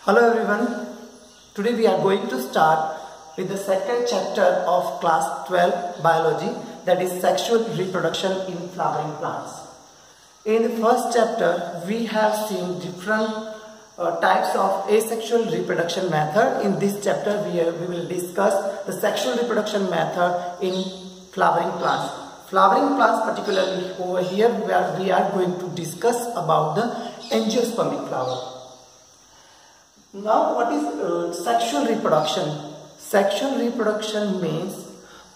Hello everyone, today we are going to start with the second chapter of class 12 biology, that is sexual reproduction in flowering plants. In the first chapter we have seen different types of asexual reproduction method. In this chapter we will discuss the sexual reproduction method in flowering plants. Flowering plants, particularly over here where we are going to discuss about the angiospermic flower. Now, what is sexual reproduction? Sexual reproduction means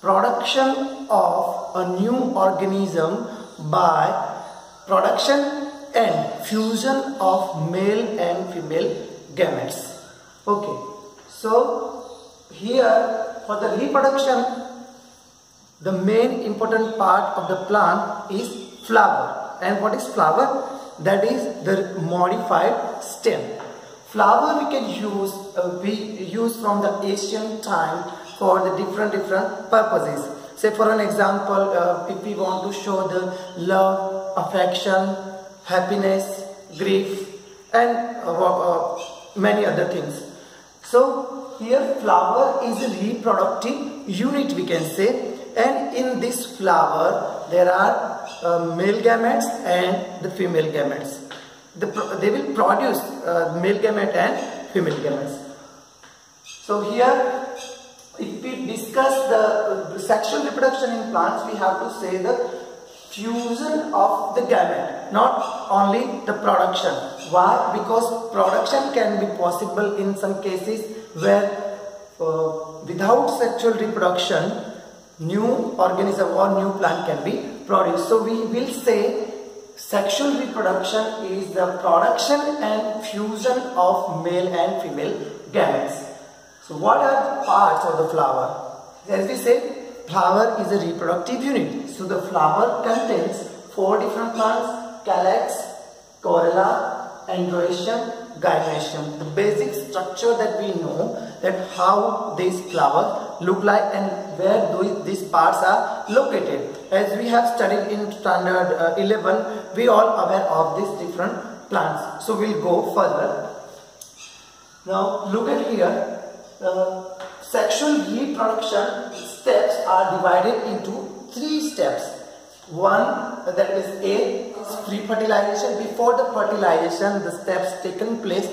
production of a new organism by production and fusion of male and female gametes. Okay, so here for the reproduction, the main important part of the plant is flower. And what is flower? That is the modified stem. Flower we can use, we use from the ancient time for the different purposes. Say for an example, if we want to show the love, affection, happiness, grief and many other things. So here flower is a reproductive unit, we can say, and in this flower there are male gametes and the female gametes. They will produce male gamete and female gametes. So here, if we discuss the sexual reproduction in plants, we have to say the fusion of the gamete, not only the production. Why? Because production can be possible in some cases where without sexual reproduction, new organism or new plant can be produced. So we will say sexual reproduction is the production and fusion of male and female gametes. So what are the parts of the flower? As we said, flower is a reproductive unit. So the flower contains 4 different plants: calyx, corolla, androecium, gynoecium. The basic structure that we know, that how these flowers look like and where these parts are located. As we have studied in standard 11, we all aware of these different plants. So we'll go further. Now look at here. Sexual reproduction steps are divided into 3 steps. One, that is A, pre-fertilization. Before the fertilization, the steps taken place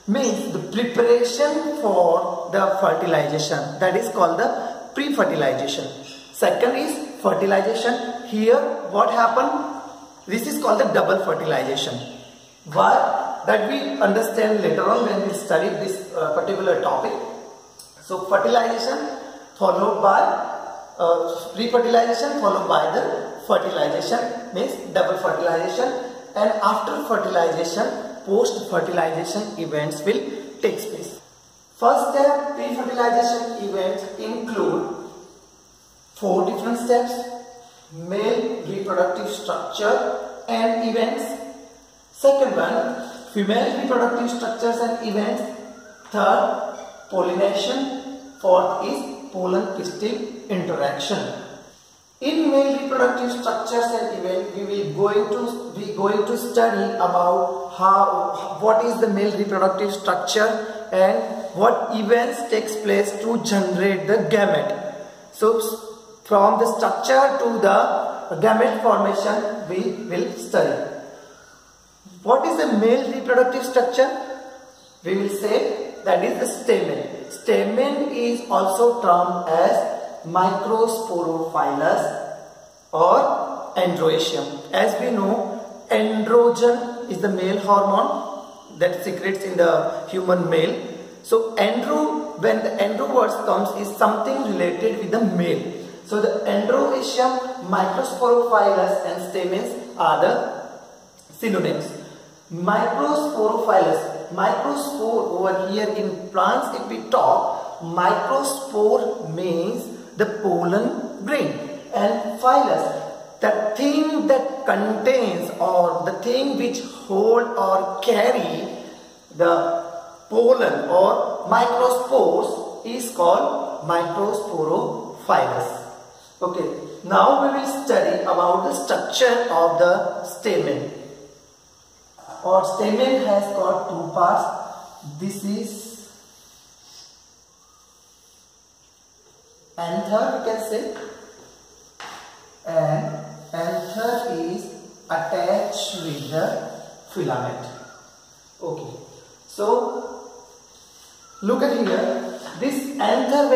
means the preparation for the fertilization. That is called the pre-fertilization. Second is fertilization. Here what happened? This is called the double fertilization. Why? That we understand later on when we study this particular topic. So fertilization followed by pre-fertilization followed by the fertilization means double fertilization, and after fertilization, post-fertilization events will take place. First step, pre-fertilization events include 4 different steps: male reproductive structure and events. Second one, female reproductive structures and events. Third, pollination. Fourth is pollen-pistil interaction. In male reproductive structures and events, we going to study about what is the male reproductive structure and what events takes place to generate the gamete. So from the structure to the gamete formation we will study. What is the male reproductive structure? We will say that is the stamen. Stamen is also termed as microsporophyllus or androecium. As we know, androgen is the male hormone that secretes in the human male. So when the andro words comes, is something related with the male. So the androecium, microsporophyllus and stamens are the synonyms. Microsporophyllus, microspore over here in plants, if we talk, microspore means the pollen grain, and phylus, the thing that contains or the thing which hold or carry the pollen or microspores is called microsporophyllus. Okay, now we will study about the structure of the stamen. Our stamen has got 2 parts. this is anther, you can say, and anther is attached with the filament. Okay, so look at here, this anther,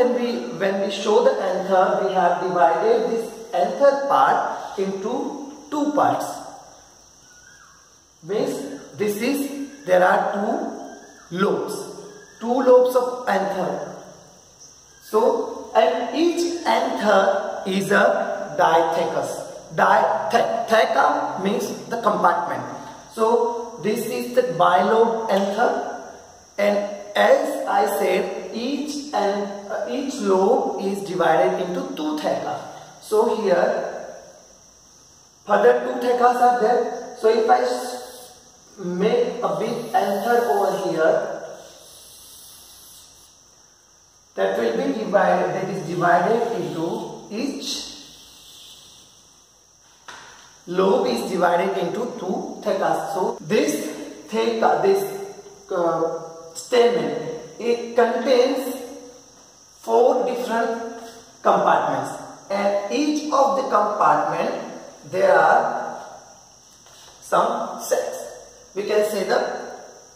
when we show the anther, we have divided this anther part into two parts. Means this is, there are two lobes of anther. So, and each anther is a diathecus. Theca means the compartment. So this is the bilobe anther, and as I said, each lobe is divided into two thecas. So here further two thecas are there. So if I make a big anther over here, that will be divided, that is divided into, each lobe is divided into two thecas. So this theca, this stamen, it contains 4 different compartments, and each of the compartment there are some sacs. We can say the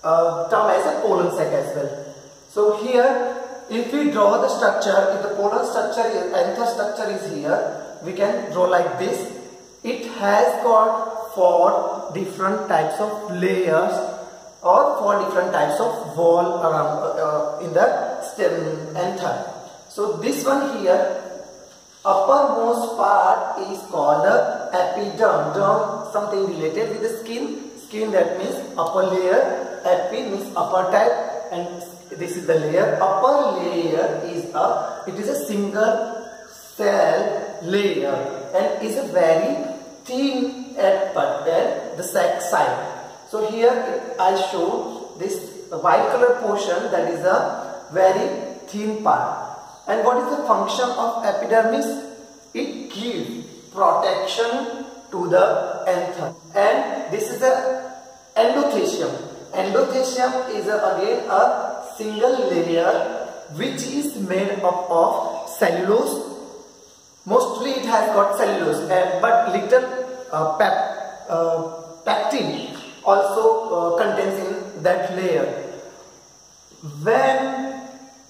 term as a colon sac as well. So here, if we draw the structure, if the colon structure is, anther structure is here, we can draw like this. It has got 4 different types of layers or 4 different types of wall around in the stem anther. So this one here, uppermost part is called the epiderm. Derm, something related with the skin. Skin, that means upper layer. Epi means upper type, and this is the layer. Upper layer is a single cell layer and is a very thin at the sac side. So here I show this white color portion, that is a very thin part. And what is the function of epidermis? It gives protection to the anther. And this is the endothecium. Endothecium is again a single layer which is made up of cellulose. Mostly it has got cellulose, but little pectin also contains in that layer. When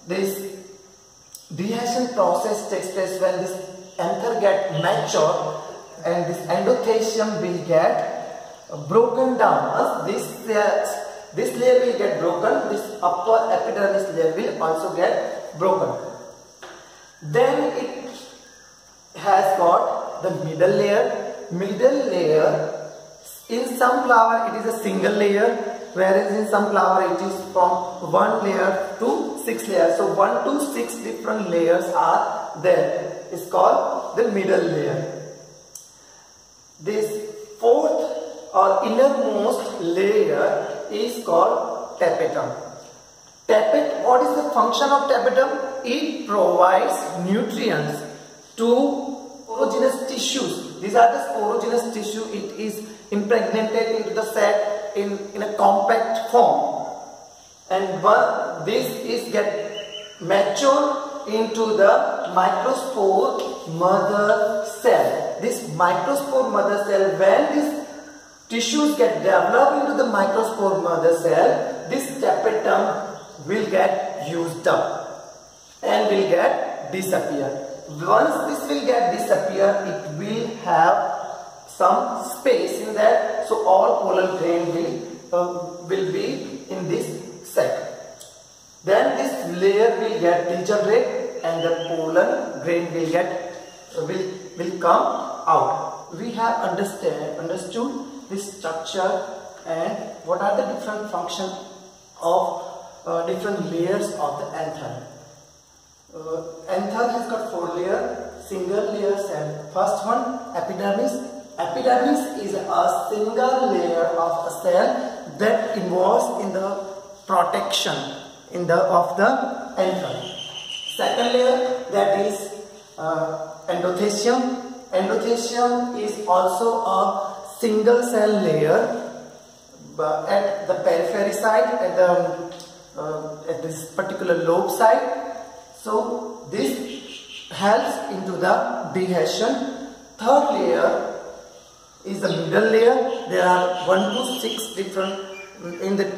this dehiscence process takes place, when this anther get mature, and this endothecium will get broken down. This layer will get broken, this upper epidermis layer will also get broken. Then it has got the middle layer. Middle layer, in some flower it is a single layer, whereas in some flower it is from 1 layer to 6 layers. So 1 to 6 different layers are there. It's called the middle layer. This 4th or innermost layer is called tapetum. What is the function of tapetum? It provides nutrients to sporogenous tissues. These are the sporogenous tissue. It is impregnated into the sac in a compact form, and this is get mature into the microspore mother cell. This microspore mother cell, when these tissues get developed into the microspore mother cell, this tapetum will get used up and will get disappear. Once this will get disappear, it will have some space in that, so all pollen grain will be in this sac. Then this layer will get degenerate and the pollen grain will come out. We have understood this structure and what are the different functions of different layers of the anther. Anther has got 4 layers, single layer cell. First one, epidermis. Epidermis is a single layer of a cell that involves in the protection of the anther. Second layer, that is endothecium. Endothecium is also a single cell layer at the periphery side, at the at this particular lobe side. So this helps into the dehiscence. Third layer is the middle layer. There are 1 to 6 different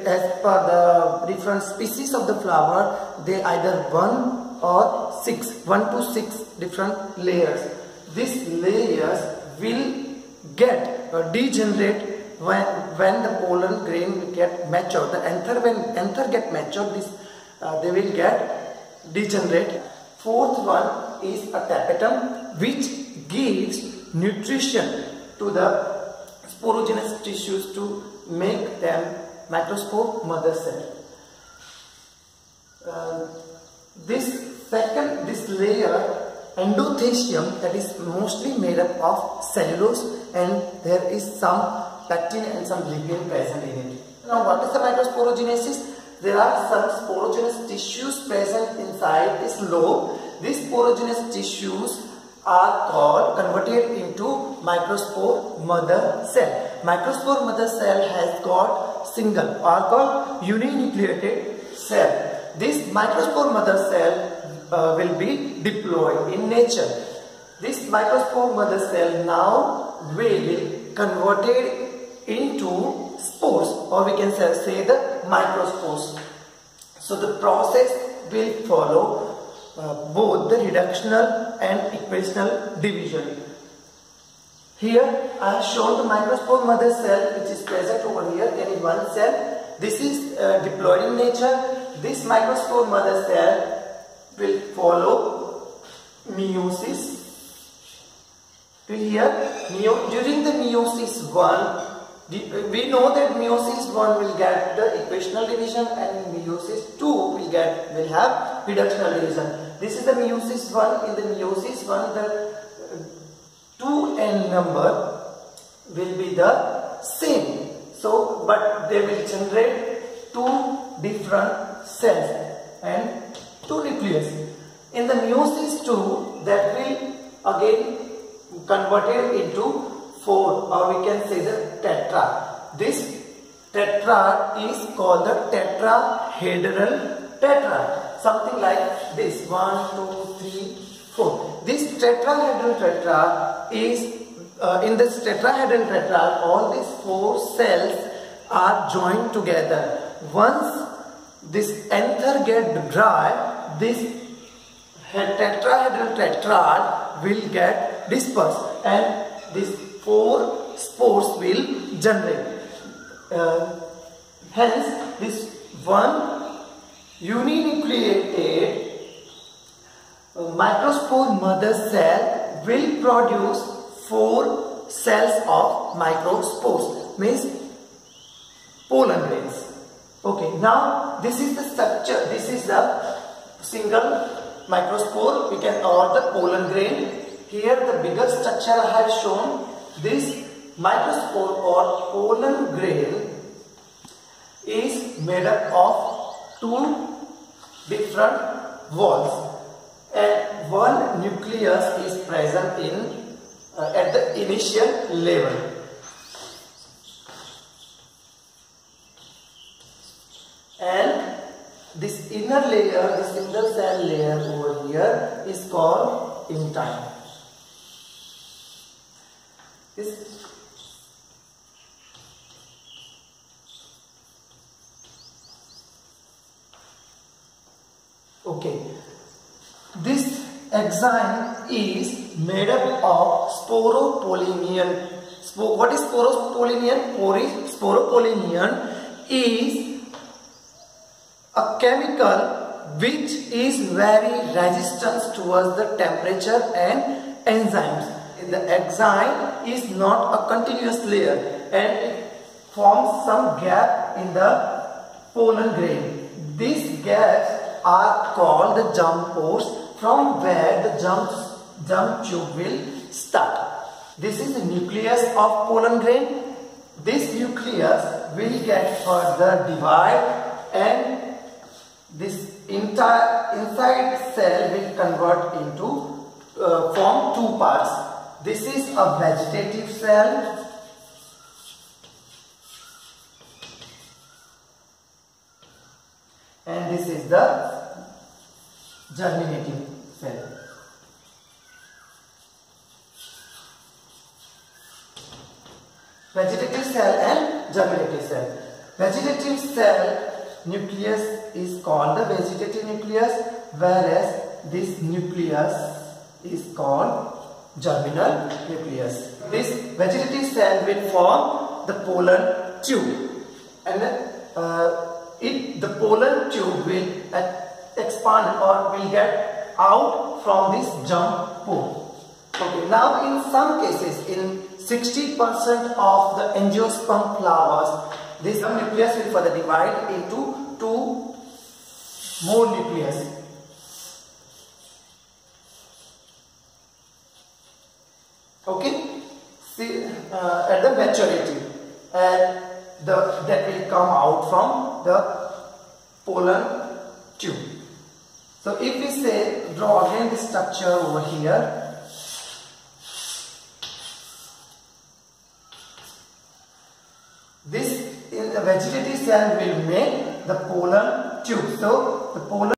as per the different species of the flower. They either 1 or 1 to 6 different layers. These layers will get degenerate when the pollen grain will get matured. The anther, when anther get matured, they will get degenerate. Fourth one is a tapetum, which gives nutrition to the sporogenous tissues to make them microspore mother cell. This layer endothecium, that is mostly made up of cellulose, and there is some pectin and some lignin present in it. Now what is the microsporogenesis? There are some sporogenous tissues present inside this lobe. These sporogenous tissues are converted into microspore mother cell. Microspore mother cell has got single or called uninucleated cell. This microspore mother cell will be diploid in nature. This microspore mother cell now will be converted into spores, or we can say the microspores. So the process will follow both the reductional and equational division. Here I have shown the microspore mother cell which is present over here in one cell. This is diploid in nature. This microspore mother cell will follow meiosis. Till here, during the meiosis 1, we know that meiosis 1 will get the equational division, and meiosis 2 will have reductional division. This is the meiosis 1. In the meiosis 1, the 2n number will be the same. So, but they will generate 2 different cells and 2 nucleus. In the meiosis 2, that will again converted into 4, or we can say the tetra. This tetra is called the tetrahedral tetra. Something like this: 1, 2, 3, 4. This tetrahedral tetra is in this tetrahedral tetra, all these 4 cells are joined together. Once this anther get dry, this tetrahedral tetrad will get dispersed, and these 4 spores will generate. Hence, this one uninucleated microspore mother cell will produce 4 cells of microspores, means pollen grains. Okay, now this is the structure. This is the single microspore, we can, or the pollen grain. Here the bigger structure I have shown. This microspore or pollen grain is made up of 2 different walls, and 1 nucleus is present in at the initial level. And this inner layer, this single cell layer over here is called intine. Okay, this enzyme is made up of sporopollenin. What is sporopollenin? Sporopollenin is a chemical which is very resistant towards the temperature and enzymes. The enzyme is not a continuous layer, and it forms some gap in the pollen grain. These gaps are called the germ pores, from where the germ tube will start. This is the nucleus of pollen grain. This nucleus will get further divide, and this inside cell will convert into form 2 parts. This is a vegetative cell, and this is the germinative cell. Vegetative cell and germinative cell. Vegetative cell nucleus is called the vegetative nucleus, whereas this nucleus is called germinal nucleus. This vegetative cell will form the pollen tube, and the pollen tube will expand or will get out from this germ pore. Okay, now in some cases, in 60% of the angiosperm flowers, this nucleus will further divide into two more nucleus. Okay, see, at the maturity, and that will come out from the pollen tube. So if we say, draw again the structure over here. This in the vegetative cell will make the pollen tube. So the pollen